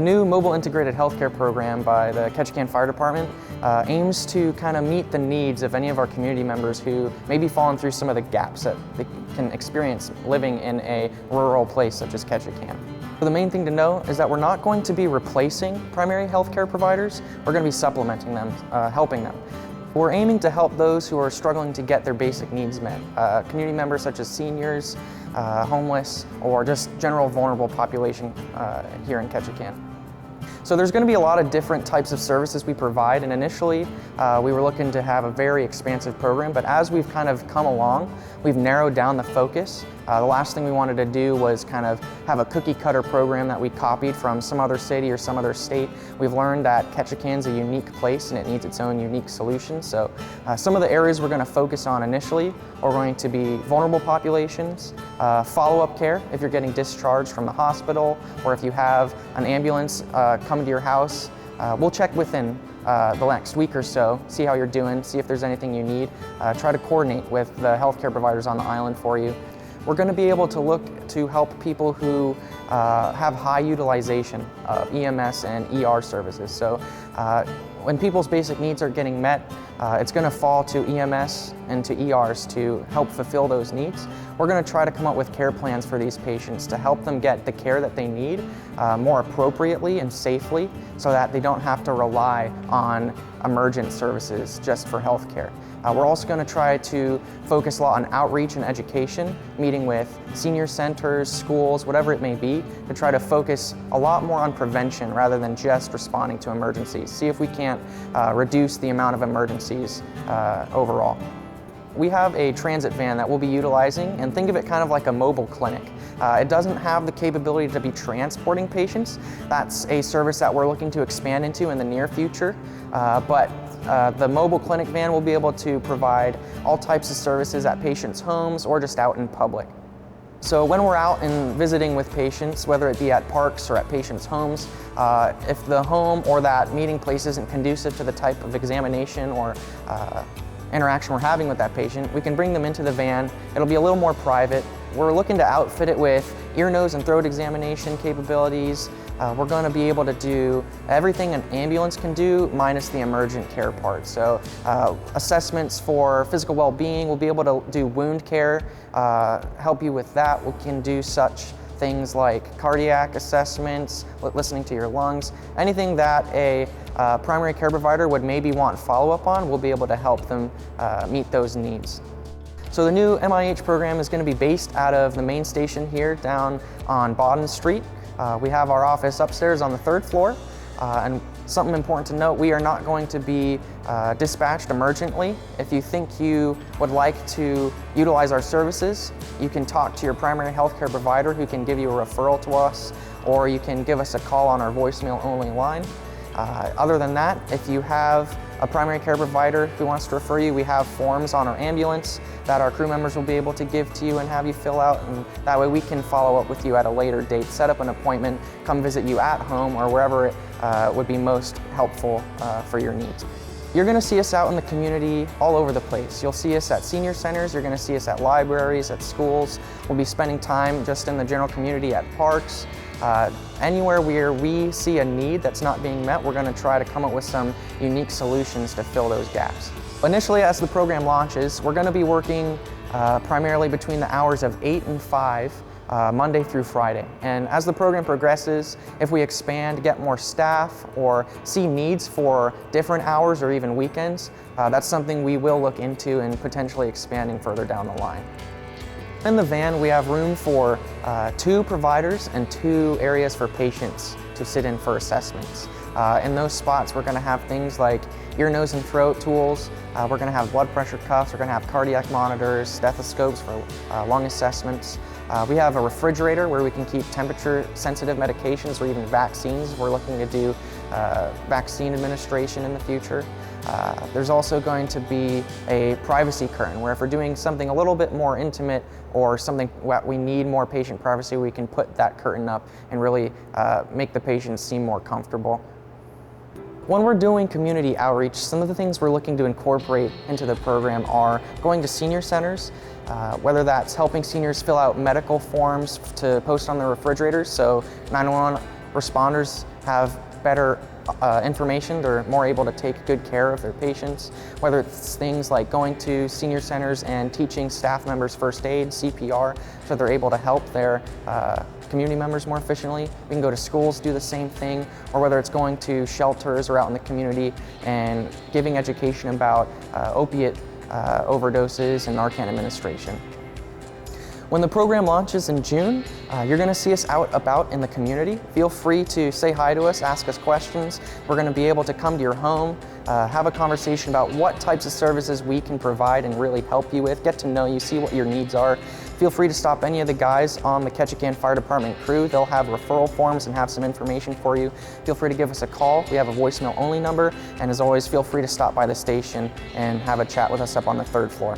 The new Mobile Integrated Healthcare Program by the Ketchikan Fire Department aims to kind of meet the needs of any of our community members who may be falling through some of the gaps that they can experience living in a rural place such as Ketchikan. The main thing to know is that we're not going to be replacing primary healthcare providers, we're going to be supplementing them, helping them. We're aiming to help those who are struggling to get their basic needs met, community members such as seniors, homeless, or just general vulnerable population here in Ketchikan. So there's going to be a lot of different types of services we provide, and initially we were looking to have a very expansive program, but as we've kind of come along, we've narrowed down the focus. The last thing we wanted to do was kind of have a cookie cutter program that we copied from some other city or some other state. We've learned that Ketchikan's a unique place and it needs its own unique solution. So some of the areas we're going to focus on initially are going to be vulnerable populations, follow-up care if you're getting discharged from the hospital, or if you have an ambulance come to your house. We'll check within the next week or so, see how you're doing, see if there's anything you need. Try to coordinate with the healthcare providers on the island for you. We're going to be able to look to help people who have high utilization of EMS and ER services. So when people's basic needs are getting met, it's going to fall to EMS and to ERs to help fulfill those needs. We're going to try to come up with care plans for these patients to help them get the care that they need more appropriately and safely, so that they don't have to rely on emergent services just for health care. We're also going to try to focus a lot on outreach and education, meeting with senior centers, schools, whatever it may be, to try to focus a lot more on prevention rather than just responding to emergencies. See if we can't reduce the amount of emergencies overall. We have a transit van that we'll be utilizing, and think of it kind of like a mobile clinic. It doesn't have the capability to be transporting patients. That's a service that we're looking to expand into in the near future, but the mobile clinic van will be able to provide all types of services at patients' homes or just out in public. So when we're out and visiting with patients, whether it be at parks or at patients' homes, if the home or that meeting place isn't conducive to the type of examination or interaction we're having with that patient, we can bring them into the van. It'll be a little more private. We're looking to outfit it with ear, nose, and throat examination capabilities. We're going to be able to do everything an ambulance can do minus the emergent care part. So assessments for physical well-being, we'll be able to do wound care, help you with that. We can do such things like cardiac assessments, listening to your lungs, anything that a primary care provider would maybe want follow-up on, we'll be able to help them meet those needs. So the new MIH program is going to be based out of the main station here down on Bodden Street. We have our office upstairs on the 3rd floor, and something important to note, we are not going to be dispatched emergently. If you think you would like to utilize our services, you can talk to your primary healthcare provider who can give you a referral to us, or you can give us a call on our voicemail only line. Other than that, if you have a primary care provider who wants to refer you, we have forms on our ambulance that our crew members will be able to give to you and have you fill out, and that way we can follow up with you at a later date, set up an appointment, come visit you at home or wherever it would be most helpful for your needs. You're going to see us out in the community all over the place. You'll see us at senior centers, you're going to see us at libraries, at schools. We'll be spending time just in the general community at parks. Anywhere where we see a need that's not being met, we're going to try to come up with some unique solutions to fill those gaps. Initially, as the program launches, we're going to be working primarily between the hours of 8 and 5, Monday through Friday. And as the program progresses, if we expand, get more staff, or see needs for different hours or even weekends, that's something we will look into and potentially expanding further down the line. In the van, we have room for 2 providers and 2 areas for patients to sit in for assessments. In those spots, we're going to have things like ear, nose, and throat tools. We're going to have blood pressure cuffs. We're going to have cardiac monitors, stethoscopes for lung assessments. We have a refrigerator where we can keep temperature-sensitive medications or even vaccines. We're looking to do vaccine administration in the future. There's also going to be a privacy curtain where if we're doing something a little bit more intimate or something that we need more patient privacy, we can put that curtain up and really make the patients seem more comfortable. When we're doing community outreach, some of the things we're looking to incorporate into the program are going to senior centers, whether that's helping seniors fill out medical forms to post on their refrigerators so 911 responders have better information. They're more able to take good care of their patients, whether it's things like going to senior centers and teaching staff members first aid, CPR, so they're able to help their community members more efficiently. We can go to schools, do the same thing, or whether it's going to shelters or out in the community and giving education about opiate overdoses and Narcan administration. When the program launches in June, you're going to see us out about in the community. Feel free to say hi to us, ask us questions. We're going to be able to come to your home, have a conversation about what types of services we can provide and really help you with, get to know you, see what your needs are. Feel free to stop any of the guys on the Ketchikan Fire Department crew. They'll have referral forms and have some information for you. Feel free to give us a call. We have a voicemail only number, and as always, feel free to stop by the station and have a chat with us up on the 3rd floor.